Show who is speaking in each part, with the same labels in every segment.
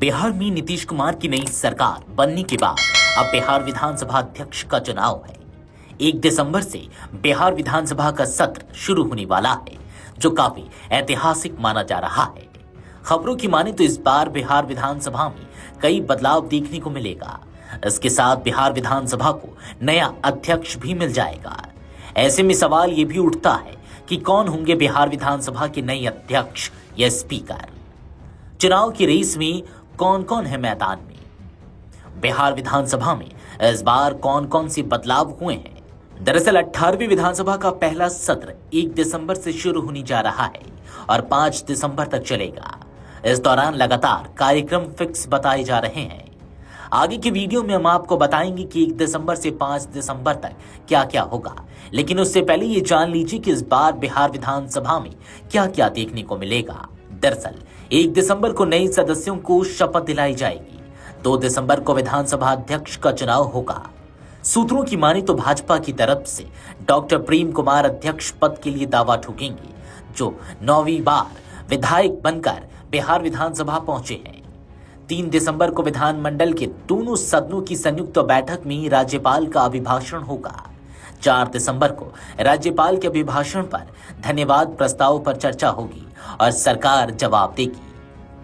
Speaker 1: बिहार में नीतीश कुमार की नई सरकार बनने के बाद अब बिहार विधानसभा अध्यक्ष का चुनाव है। 1 दिसंबर से बिहार विधानसभा का सत्र शुरू होने वाला है, जो काफी ऐतिहासिक माना जा रहा है। खबरों की माने तो इस बार बिहार विधानसभा में कई बदलाव देखने को मिलेगा। इसके साथ बिहार विधानसभा को नया अध्यक्ष भी मिल जाएगा। ऐसे में सवाल ये भी उठता है कि कौन होंगे बिहार विधानसभा के नए अध्यक्ष या स्पीकर। चुनाव की रेस में कौन कौन है मैदान में? बिहार विधानसभा में इस बार कौन कौन से बदलाव हुए हैं? दरअसल 18वीं विधानसभा का पहला सत्र 1 दिसंबर से शुरू होने जा रहा है और 5 दिसंबर तक चलेगा। इस दौरान लगातार कार्यक्रम फिक्स बताए जा रहे हैं। आगे की वीडियो में हम आपको बताएंगे कि 1 दिसंबर से 5 दिसंबर तक क्या क्या होगा, लेकिन उससे पहले ये जान लीजिए कि इस बार बिहार विधानसभा में क्या क्या देखने को मिलेगा। दरअसल 1 दिसंबर को नए सदस्यों को शपथ दिलाई जाएगी। 2 दिसंबर को विधानसभा अध्यक्ष का चुनाव होगा। सूत्रों की माने तो भाजपा की तरफ से डॉक्टर प्रेम कुमार अध्यक्ष पद के लिए दावा ठोकेंगे, जो 9वीं बार विधायक बनकर बिहार विधानसभा पहुंचे हैं। 3 दिसंबर को विधानमंडल के दोनों सदनों की संयुक्त बैठक में राज्यपाल का अभिभाषण होगा। 4 दिसंबर को राज्यपाल के अभिभाषण पर धन्यवाद प्रस्ताव पर चर्चा होगी और सरकार जवाब देगी।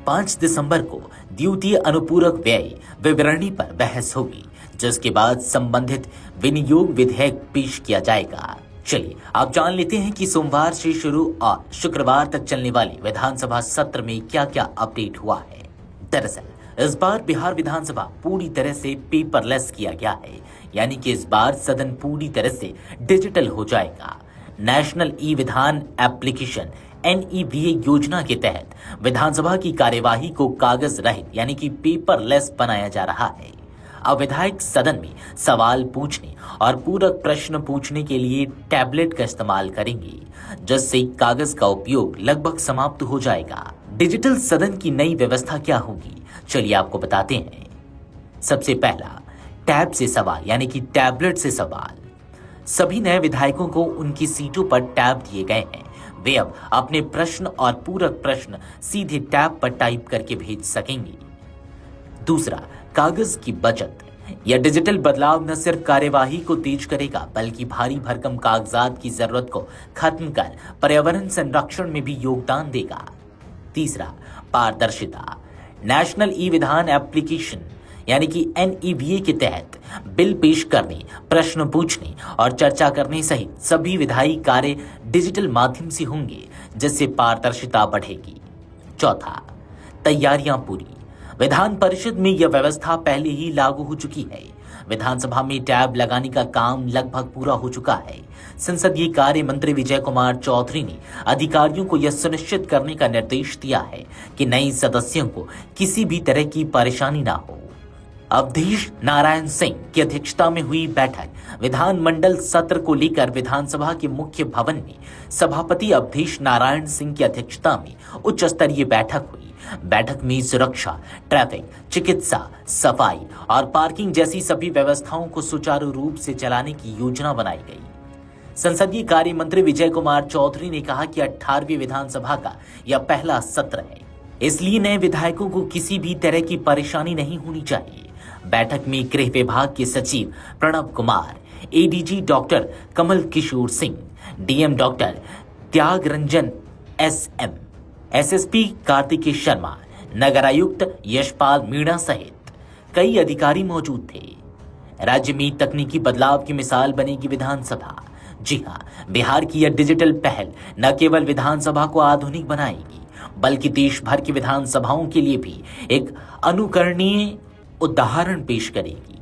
Speaker 1: 5 दिसंबर को द्वितीय अनुपूरक व्यय विवरणी पर बहस होगी, जिसके बाद संबंधित विनियोग विधेयक पेश किया जाएगा। चलिए आप जान लेते हैं कि सोमवार से शुरू और शुक्रवार तक चलने वाले विधानसभा सत्र में क्या क्या अपडेट हुआ है। दरअसल इस बार बिहार विधानसभा पूरी तरह से पेपरलेस किया गया है, यानी कि इस बार सदन पूरी तरह से डिजिटल हो जाएगा। नेशनल ई विधान एप्लीकेशन NEVA योजना के तहत विधानसभा की कार्यवाही को कागज रहित यानी कि पेपरलेस बनाया जा रहा है। अब विधायक सदन में सवाल पूछने और पूरक प्रश्न पूछने के लिए टैबलेट का इस्तेमाल करेंगे, जिससे कागज का उपयोग लगभग समाप्त हो जाएगा। डिजिटल सदन की नई व्यवस्था क्या होगी, चलिए आपको बताते हैं। सबसे पहला, टैब से सवाल यानी कि टैबलेट से सवाल। सभी नए विधायकों को उनकी सीटों पर टैब दिए गए हैं। वे अब अपने प्रश्न और पूरक प्रश्न सीधे टैब पर टाइप करके भेज सकेंगे। दूसरा, कागज की बचत। यह डिजिटल बदलाव न सिर्फ कार्यवाही को तेज करेगा, बल्कि भारी भरकम कागजात की जरूरत को खत्म कर पर्यावरण संरक्षण में भी योगदान देगा। तीसरा, पारदर्शिता। नेशनल ई विधान एप्लीकेशन यानी कि NEVA के तहत बिल पेश करने, प्रश्न पूछने और चर्चा करने सहित सभी विधायी कार्य डिजिटल माध्यम से होंगे, जिससे पारदर्शिता बढ़ेगी। चौथा, तैयारियां पूरी। विधान परिषद में यह व्यवस्था पहले ही लागू हो चुकी है। विधानसभा में टैब लगाने का काम लगभग पूरा हो चुका है। संसदीय कार्य मंत्री विजय कुमार चौधरी ने अधिकारियों को यह सुनिश्चित करने का निर्देश दिया है कि नए सदस्यों को किसी भी तरह की परेशानी ना हो। अवधेश नारायण सिंह की अध्यक्षता में हुई बैठक विधानमंडल सत्र को लेकर विधानसभा के मुख्य भवन में सभापति अवधेश नारायण सिंह की अध्यक्षता में उच्च स्तरीय बैठक हुई। बैठक में सुरक्षा, ट्रैफिक, चिकित्सा, सफाई और पार्किंग जैसी सभी व्यवस्थाओं को सुचारू रूप से चलाने की योजना बनाई गई। संसदीय कार्य मंत्री विजय कुमार चौधरी ने कहा कि 18वीं विधानसभा का यह पहला सत्र है, इसलिए नए विधायकों को किसी भी तरह की परेशानी नहीं होनी चाहिए। बैठक में गृह विभाग के सचिव Pranav Kumar, ADG doctor Kamal Kishore Singh, DM doctor Tyagarajan SM, SSP Kartikeya Sharma, नगर आयुक्त यशपाल मीणा सहित कई अधिकारी मौजूद थे। राज्य में तकनीकी बदलाव की मिसाल बनेगी विधानसभा। जी हाँ, बिहार की यह डिजिटल पहल न केवल विधानसभा को आधुनिक बनाएगी, बल्कि देश भर की विधानसभाओं के लिए भी एक अनुकरणीय उदाहरण पेश करेगी।